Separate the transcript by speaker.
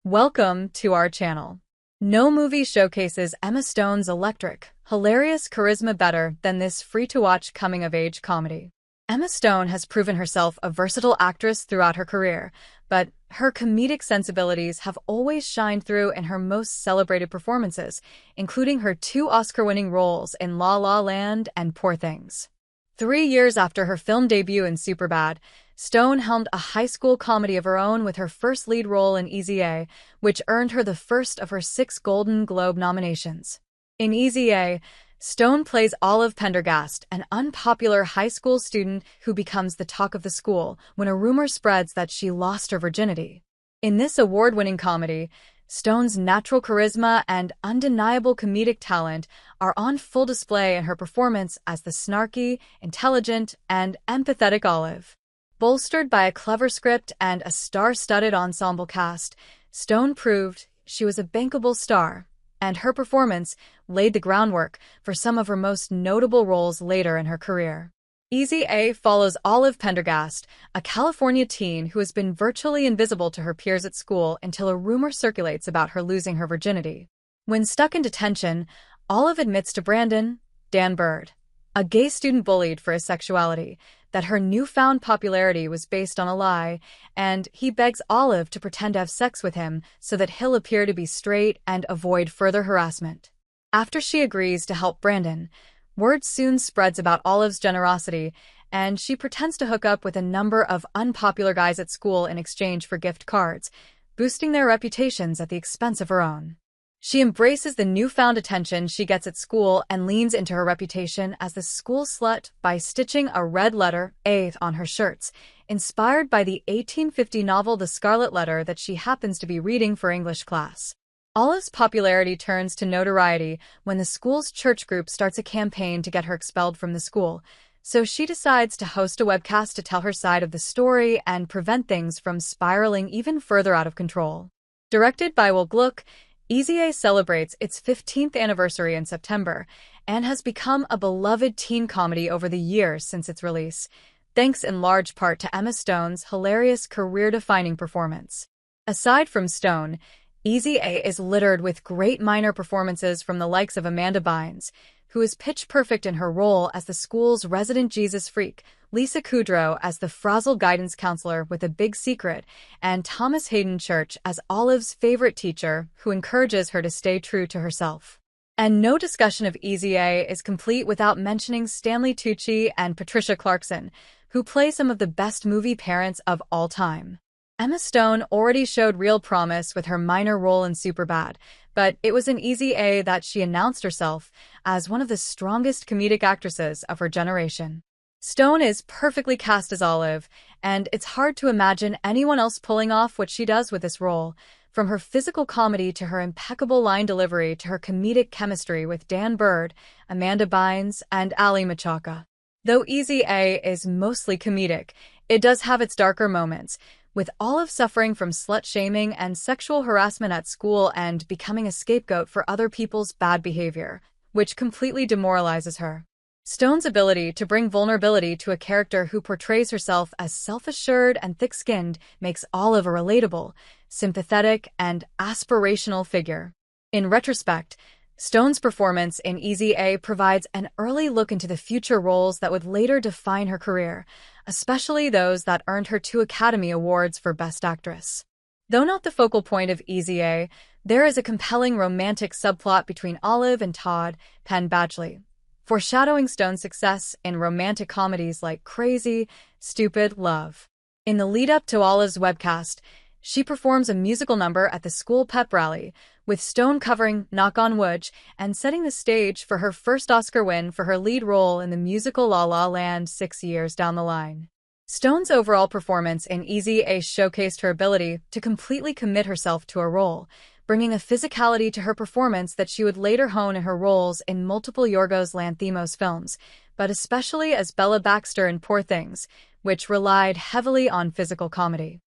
Speaker 1: Welcome to our channel. No movie showcases Emma Stone's electric, hilarious charisma better than this free-to-watch coming-of-age comedy. Emma Stone has proven herself a versatile actress throughout her career, but her comedic sensibilities have always shined through in her most celebrated performances, including her two Oscar-winning roles in La La Land and Poor Things. 3 years after her film debut in Superbad, Stone helmed a high school comedy of her own with her first lead role in Easy A, which earned her the first of her 6 Golden Globe nominations. In Easy A, Stone plays Olive Pendergast, an unpopular high school student who becomes the talk of the school when a rumor spreads that she lost her virginity. In this award-winning comedy, Stone's natural charisma and undeniable comedic talent are on full display in her performance as the snarky, intelligent, and empathetic Olive. Bolstered by a clever script and a star-studded ensemble cast, Stone proved she was a bankable star, and her performance laid the groundwork for some of her most notable roles later in her career. Easy A follows Olive Pendergast, a California teen who has been virtually invisible to her peers at school until a rumor circulates about her losing her virginity. When stuck in detention, Olive admits to Brandon, Dan Bird, a gay student bullied for his sexuality, that her newfound popularity was based on a lie, and he begs Olive to pretend to have sex with him so that he'll appear to be straight and avoid further harassment. After she agrees to help Brandon, word soon spreads about Olive's generosity, and she pretends to hook up with a number of unpopular guys at school in exchange for gift cards, boosting their reputations at the expense of her own. She embraces the newfound attention she gets at school and leans into her reputation as the school slut by stitching a red letter A on her shirts, inspired by the 1850 novel The Scarlet Letter that she happens to be reading for English class. Olive's popularity turns to notoriety when the school's church group starts a campaign to get her expelled from the school, so she decides to host a webcast to tell her side of the story and prevent things from spiraling even further out of control. Directed by Will Gluck, Easy A celebrates its 15th anniversary in September and has become a beloved teen comedy over the years since its release, thanks in large part to Emma Stone's hilarious career-defining performance. Aside from Stone, Easy A is littered with great minor performances from the likes of Amanda Bynes, who is pitch-perfect in her role as the school's resident Jesus freak, Lisa Kudrow as the frazzled guidance counselor with a big secret, and Thomas Hayden Church as Olive's favorite teacher who encourages her to stay true to herself. And no discussion of Easy A is complete without mentioning Stanley Tucci and Patricia Clarkson, who play some of the best movie parents of all time. Emma Stone already showed real promise with her minor role in Superbad, but it was in Easy A that she announced herself as one of the strongest comedic actresses of her generation. Stone is perfectly cast as Olive, and it's hard to imagine anyone else pulling off what she does with this role, from her physical comedy to her impeccable line delivery to her comedic chemistry with Dan Bird, Amanda Bynes, and Ali Machaca. Though Easy A is mostly comedic, it does have its darker moments, with Olive suffering from slut-shaming and sexual harassment at school and becoming a scapegoat for other people's bad behavior, which completely demoralizes her. Stone's ability to bring vulnerability to a character who portrays herself as self-assured and thick-skinned makes Olive a relatable, sympathetic, and aspirational figure. In retrospect, Stone's performance in Easy A provides an early look into the future roles that would later define her career, especially those that earned her 2 Academy Awards for Best Actress. Though not the focal point of Easy A, there is a compelling romantic subplot between Olive and Todd Penn-Badgley, foreshadowing Stone's success in romantic comedies like Crazy, Stupid Love. In the lead-up to Olive's webcast, she performs a musical number at the school pep rally, with Stone covering Knock on Wood and setting the stage for her first Oscar win for her lead role in the musical La La Land 6 years down the line. Stone's overall performance in Easy A showcased her ability to completely commit herself to a role, bringing a physicality to her performance that she would later hone in her roles in multiple Yorgos Lanthimos films, but especially as Bella Baxter in Poor Things, which relied heavily on physical comedy.